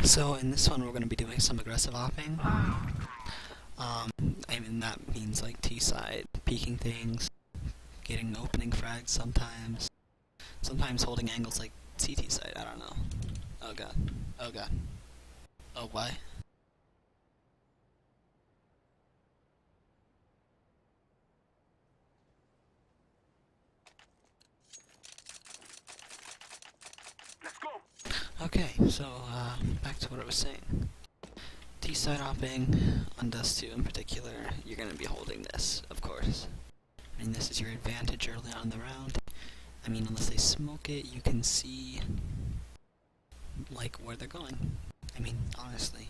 So in this one we're going to be doing some aggressive AWPing. I mean that means like T-side, peeking things, getting opening frags sometimes holding angles like CT side, I don't know. Oh god. Oh god. Oh why? Okay, so back to what I was saying. T-side AWPing, on Dust 2 in particular, you're going to be holding this, of course. I mean, this is your advantage early on in the round. I mean, unless they smoke it, you can see, like, where they're going. I mean, honestly.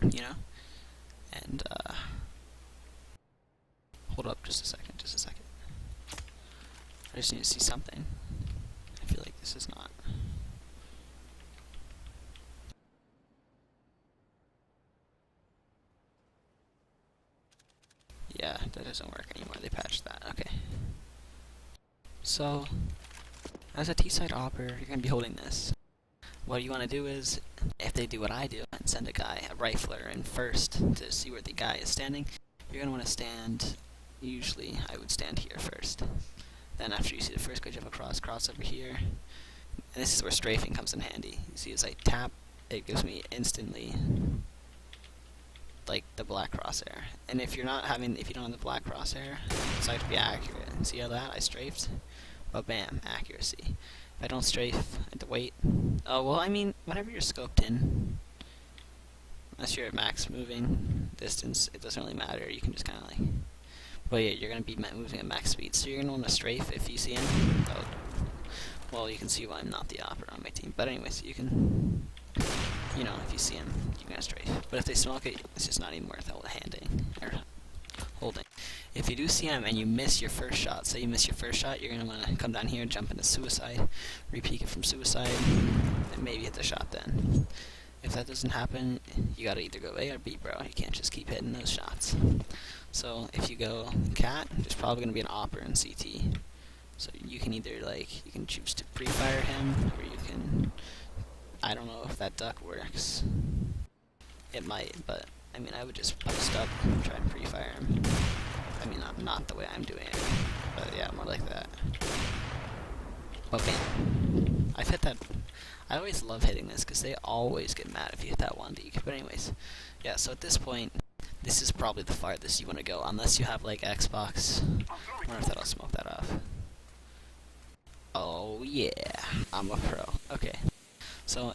You know? And, hold up just a second. I just need to see something. I feel like this is not. Yeah, that doesn't work anymore. They patched that. Okay. So, as a T-side AWPer, you're going to be holding this. What you want to do is, if they do what I do, and send a rifler in first to see where the guy is standing, you're going to want to stand, usually I would stand here first. Then after you see the first guy jump across, cross over here. And this is where strafing comes in handy. You see as I tap, it gives me instantly like the black crosshair. And if you don't have the black crosshair, it's like to be accurate. See how that? I strafed. But bam, accuracy. If I don't strafe, I have to wait. Oh well, I mean, whenever you're scoped in, unless you're at max moving distance, it doesn't really matter. You can just kind of like. But yeah, you're gonna be moving at max speed, so you're gonna want to strafe if you see him. Oh, well, you can see why I'm not the AWPer on my team. But anyways, you can. You know, if you see him, you're gonna strafe. But if they smoke it, it's just not even worth handing or holding. If you do see him and you miss your first shot, say you miss your first shot, you're gonna want to come down here, jump into suicide, re-peek it from suicide, and maybe hit the shot then. If that doesn't happen, you gotta either go A or B, bro. You can't just keep hitting those shots. So if you go cat, there's probably gonna be an AWPer in CT. So you can either you can choose to pre-fire him, or you can. I don't know if that duck works. It might, but I mean, I would just post up and try and pre-fire him. I mean, not the way I'm doing it, but yeah, more like that. But bam. I've hit that. I always love hitting this because they always get mad if you hit that one deke. But anyways, yeah, so at this point, this is probably the farthest you want to go, unless you have like Xbox. I wonder if that'll smoke that off. Oh yeah, I'm a pro. Okay. So,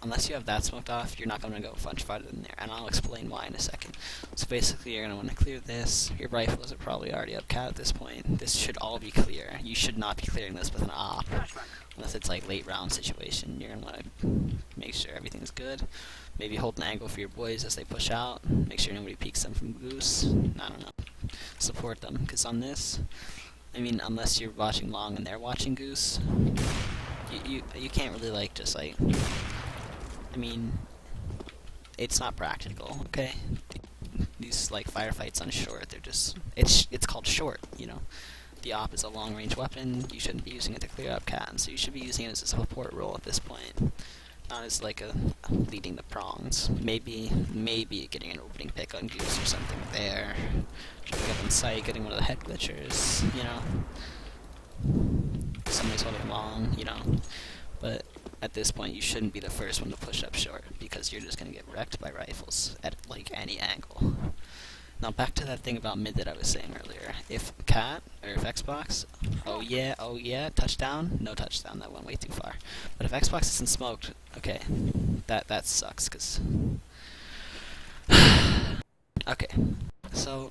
unless you have that smoked off, you're not going to go much farther than there, and I'll explain why in a second. So basically, you're going to want to clear this. Your rifles are probably already up cat at this point. This should all be clear. You should not be clearing this with an AWP, unless it's like late round situation. You're going to want to make sure everything's good. Maybe hold an angle for your boys as they push out. Make sure nobody peeks them from Goose. I don't know. Support them, because on this, I mean, unless you're watching long and they're watching Goose, you can't really I mean, it's not practical, okay? These firefights on short, they're just it's called short, you know. The AWP is a long range weapon. You shouldn't be using it to clear up cat, so you should be using it as a support role at this point, not as a leading the prongs. Maybe getting an opening pick on Goose or something there. Trying to get on sight, getting one of the head glitchers, you know. Somebody's holding long, you know. But at this point, you shouldn't be the first one to push up short, because you're just going to get wrecked by rifles at any angle. Now back to that thing about mid that I was saying earlier. If cat, or if Xbox, oh yeah, touchdown, no touchdown, that went way too far. But if Xbox isn't smoked, okay, that sucks, because... Okay, so,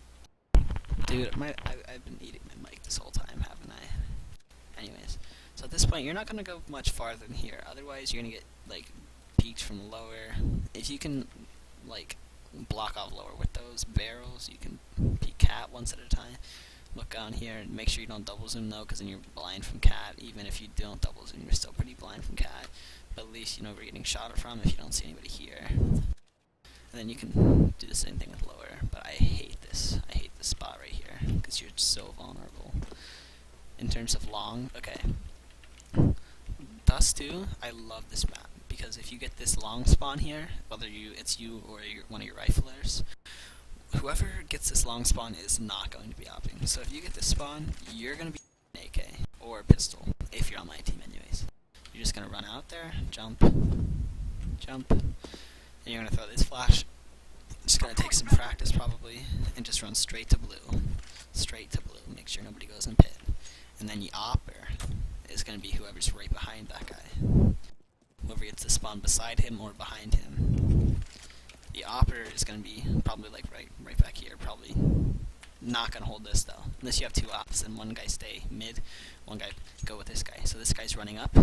dude, I've been eating my mic this whole time, haven't I? Anyways. So at this point, you're not going to go much farther than here. Otherwise, you're going to get, peeked from lower. If you can, block off lower with those barrels, you can peek cat once at a time. Look down here and make sure you don't double zoom, though, because then you're blind from cat. Even if you don't double zoom, you're still pretty blind from cat. But at least you know where you're getting shot from if you don't see anybody here. And then you can do the same thing with lower. But I hate this. I hate this spot right here, because you're so vulnerable. In terms of long, okay. Dust 2, I love this map, because because if you get this long spawn here, whether it's you or one of your riflers, whoever gets this long spawn is not going to be AWPing. So if you get this spawn, you're going to be an AK or a pistol, if you're on my team anyways. You're just going to run out there, jump, and you're going to throw this flash. It's going to take some practice probably, and just run straight to blue. Straight to blue, make sure nobody goes in pit. And then the AWPer is going to be whoever's right behind that guy. Whoever gets to spawn beside him or behind him. The AWPer is going to be probably like right back here, probably not going to hold this though. Unless you have two ops and one guy stay mid, one guy go with this guy. So this guy's running up.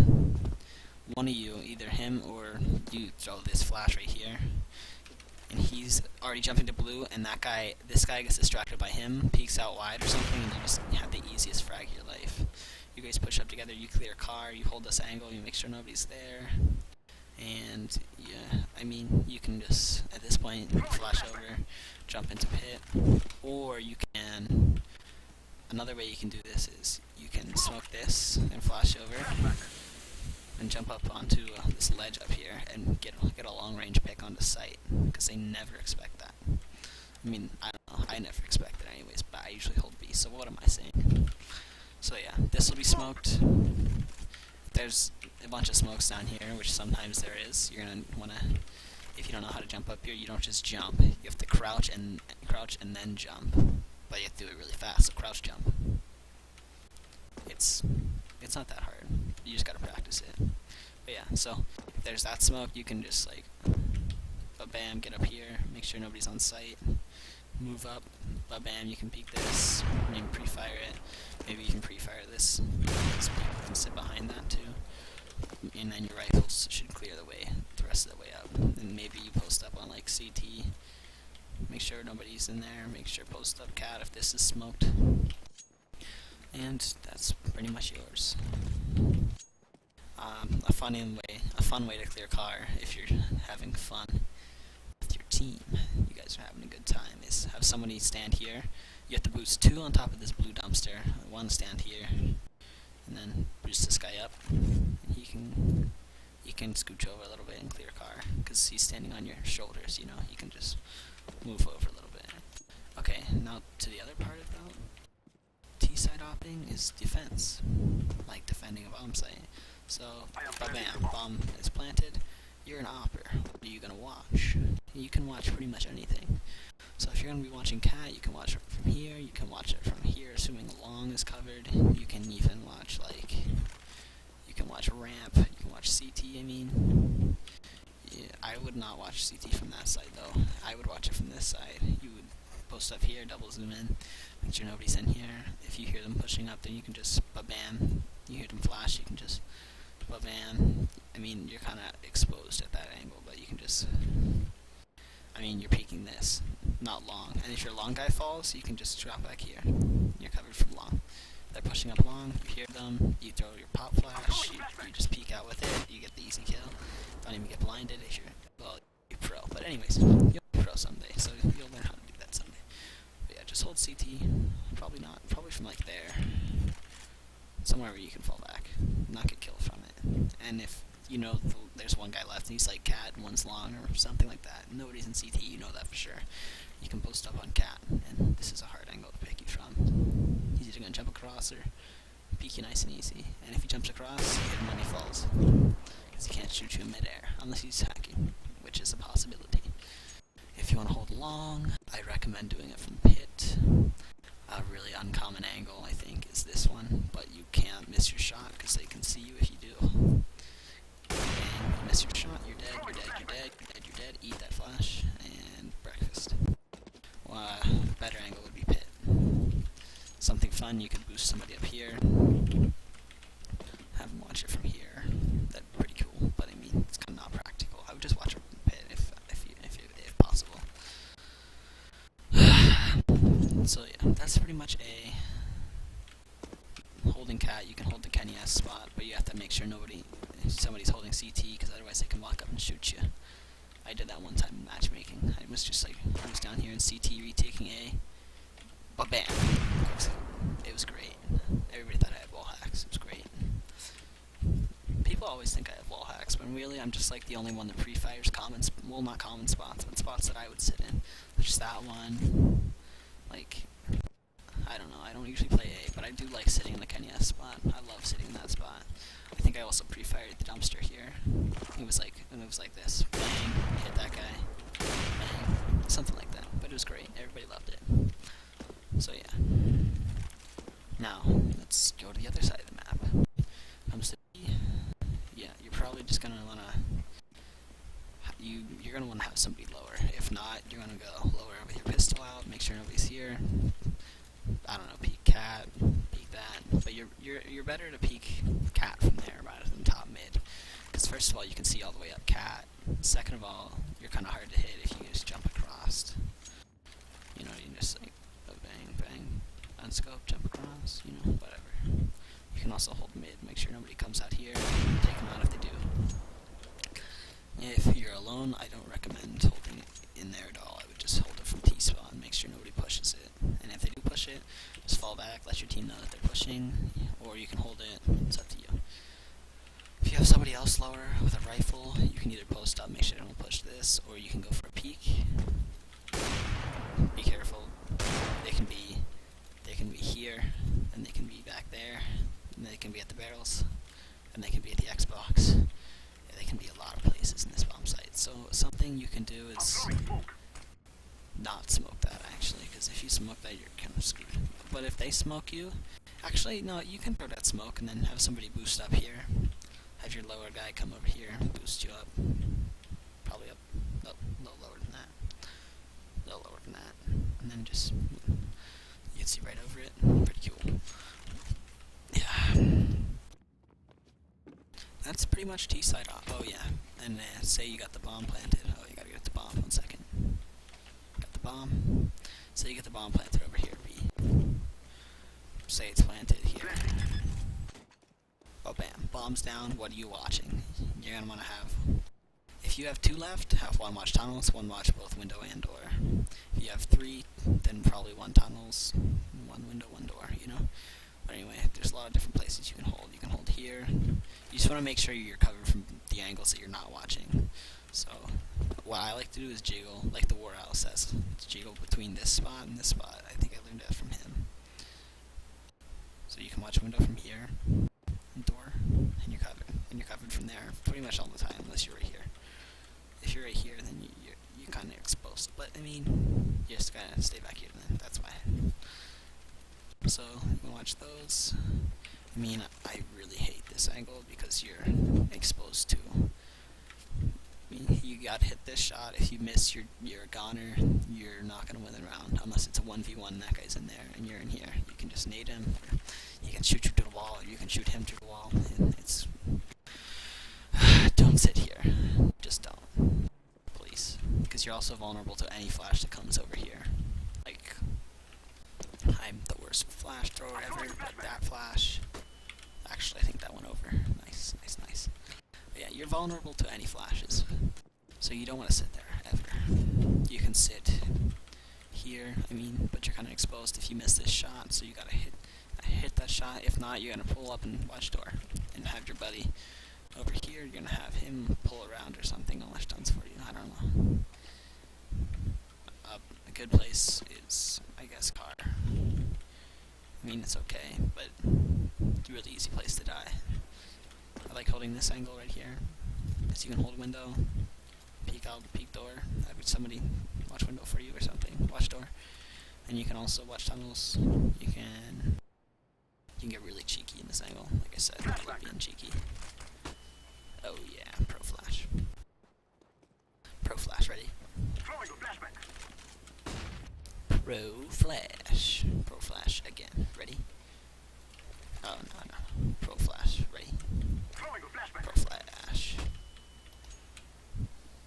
One of you, either him or you throw this flash right here. And he's already jumping to blue, and this guy gets distracted by him, peeks out wide or something, and you just have the easiest frag of your life. You guys push up together, you clear a car, you hold this angle, you make sure nobody's there. And yeah, I mean, you can just, at this point, flash over, jump into pit, or you can, another way you can do this is, you can smoke this and flash over, and jump up onto this ledge up here and get a long range pick onto site, because they never expect that. I mean, I don't know, I never expect it anyways, but I usually hold B, so what am I saying? So yeah, this will be smoked. There's a bunch of smokes down here, which sometimes there is. You're gonna wanna, if you don't know how to jump up here, you don't just jump. You have to crouch and then jump, but you have to do it really fast. So crouch jump. It's not that hard. You just gotta practice it. But yeah, so if there's that smoke, you can just like, bam, get up here, make sure nobody's on site, move up, bam, you can peek this, you can pre-fire it. Maybe you can pre-fire this. People can sit behind that too, and then your rifles should clear the way, the rest of the way up. And maybe you post up on like CT. Make sure nobody's in there. Make sure post up cat if this is smoked. And that's pretty much yours. A fun way to clear car if you're having fun with your team. You guys are having a good time. Is have somebody stand here. You have to boost 2 on top of this blue dumpster. 1 stand here, and then boost this guy up. And he can scooch over a little bit and clear car because he's standing on your shoulders. You know, you can just move over a little bit. Okay, now to the other part about Side AWPing is defense, like defending a bomb site. So, bam, bomb is planted, you're an AWPer. What are you gonna watch? You can watch pretty much anything. So if you're gonna be watching cat, you can watch it from here, you can watch it from here, assuming long is covered. You can even watch, like, you can watch ramp, you can watch CT, I mean. Yeah, I would not watch CT from that side, though. I would watch it from this side. You would post up here, double zoom in, make sure nobody's in here. If you hear them pushing up, then you can just bam. You hear them flash, you can just bam. I mean, you're kind of exposed at that angle, but you can just, I mean, you're peeking this, not long. And if your long guy falls, you can just drop back here. You're covered from long. They're pushing up long, you hear them, you throw your pop flash, you just peek out with it, you get the easy kill. Don't even get blinded if you're, well, you're pro. But anyways, you'll be pro someday, so you'll learn how to do that someday. But yeah, just hold CT, probably from like there. Somewhere where you can fall back, not get killed from it. And if you know there's one guy left and he's like cat and one's long or something like that, nobody's in CT, you know that for sure. You can post up on cat, and this is a hard angle to pick you from. He's either gonna jump across or peek you nice and easy. And if he jumps across, you hit him when he falls, because he can't shoot you in midair unless he's hacking, which is a possibility. If you want to hold long, I recommend doing it from pit. A really uncommon angle, I think, is this one, but you can't miss your shot because they can see you if you do. And you miss your shot, you're dead, you're dead, you're dead, you're dead, you're dead. Eat that flash, and breakfast. Better angle would be pit. Something fun, you could boost somebody up here. Have them watch it from here. That'd be pretty cool, but I mean, it's kind of not practical. I would just watch it from pit if possible. So yeah, that's pretty much a holding cat. You can hold the Kenny S spot, but you have to make sure somebody's holding CT, because otherwise they can walk up and shoot you. I did that one time in matchmaking. I was just like, I was down here in CT retaking A, but bam! It was great. Everybody thought I had wall hacks. It was great. People always think I have wall hacks. flex, when really I'm just like the only one that pre-fires well, not common spots, but spots that I would sit in. Just that one. Like, I don't know, I don't usually play A, but I do like sitting in the Kenya spot. I love sitting in that spot. I think I also pre-fired the dumpster here. It was like this. Bang, hit that guy. Bang, something like that. But it was great. Everybody loved it. So yeah. Now, let's go to the other side of the map. Comes to B. Yeah, you're probably just gonna wanna you're gonna wanna have somebody lower. If not, you're gonna go lower with your pistol out, make sure nobody's here. I don't know, peek cat, peek that. But you're better to peek cat from there rather than top mid. Because first of all, you can see all the way up cat. Second of all, you're kind of hard to hit if you just jump across. You know, you just like bang, bang, unscope, jump across. You know, whatever. You can also hold mid, make sure nobody comes out here. Take them out if they do. If you're alone, I don't recommend holding it in there at all. I would just hold it from T-spot and make sure nobody pushes it. And if they do push it, just fall back, let your team know that they're pushing, or you can hold it. It's up to you. If you have somebody else lower with a rifle, you can either post up, make sure they don't push this, or you can go for a peek. Be careful. They can be here, and they can be back there, and they can be at the barrels, and they can be at the Xbox. Yeah, they can be a lot of places in this bomb site. So something you can do is not smoke that, actually, because if you smoke that, you're kind of screwed. But if they smoke you, actually, no, you can throw that smoke and then have somebody boost up here. Have your lower guy come over here, boost you up. Probably up, no, lower than that. No lower than that. And then just, you can see right over it. Pretty cool. Yeah. That's pretty much T-side off. Oh yeah. And say you got the bomb planted. Oh, you gotta get the bomb. 1 second. Got the bomb. Say you get the bomb planted over here, B. Say it's planted here. Oh, bam. Bomb's down. What are you watching? You're gonna wanna have... If you have 2 left, have 1 watch tunnels, 1 watch both window and door. If you have 3, then probably 1 tunnels, 1 window, 1 door, you know? But anyway, there's a lot of different places you can hold. You can hold here. You just want to make sure you're covered from the angles that you're not watching. So, what I like to do is jiggle, like the War Owl says. Jiggle between this spot and this spot. I think I learned that from him. So you can watch window from here, and door, and you're covered. And you're covered from there pretty much all the time, unless you're right here. If you're right here, then you're kind of exposed. But, I mean, you just gotta stay back here, then. That's why. So, you can watch those. I mean, I really hate this angle because you're exposed to... I mean, you gotta hit this shot. If you miss, you're a goner. You're not gonna win the round unless it's a 1v1 and that guy's in there and you're in here. You can just nade him, or you can shoot you through the wall, or you can shoot him through the wall. It's... Don't sit here. Just don't. Please. Because you're also vulnerable to any flash that comes over here. Like... I'm the worst flash thrower ever, but that flash... Actually, I think that went over. Nice, nice, nice. But yeah, you're vulnerable to any flashes. So you don't want to sit there, ever. You can sit here, I mean, but you're kind of exposed if you miss this shot, so you gotta hit that shot. If not, you're gonna pull up and watch door. And have your buddy over here, you're gonna have him pull around or something, unless Dunn's for you, I don't know. A good place is, I guess, car. I mean, it's okay, but it's a really easy place to die. I like holding this angle right here, because you can hold window, peek out, peek door, have somebody watch window for you or something, watch door, and you can also watch tunnels. You can get really cheeky in this angle, like I said, I love being cheeky. Oh yeah, pro flash. Pro flash, ready? Pro flash. Pro flash again. Ready? Oh no. Pro flash. Ready? Pro flash.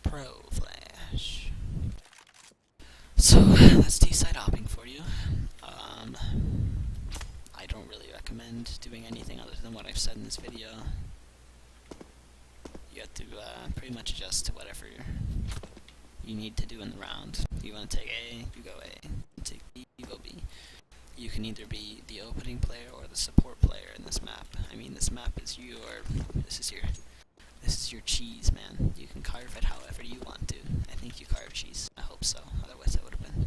Pro flash. So that's T-side AWPing for you. I don't really recommend doing anything other than what I've said in this video. You have to pretty much adjust to whatever you need to do in the round. You want to take A, you go A. You take B, you go B. You can either be the opening player or the support player in this map. I mean, this map is This is your cheese, man. You can carve it however you want to. I think you carve cheese. I hope so. Otherwise I would have been...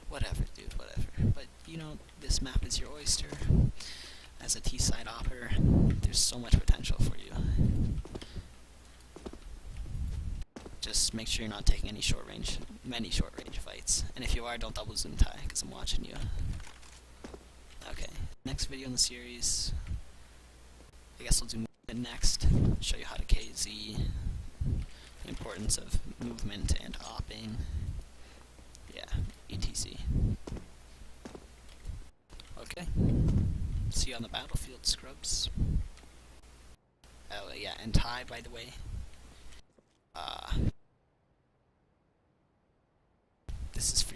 Whatever, dude, whatever. But, you know, this map is your oyster. As a T-side opper, there's so much potential for you. Just make sure you're not taking many short range fights. And if you are, don't double zoom tie, because I'm watching you. Okay, next video in the series, I guess we'll do movement next. Show you how to KZ, the importance of movement and opping. Yeah, ETC. Okay. See you on the battlefield, scrubs. Oh, yeah, and Ty, by the way. This is for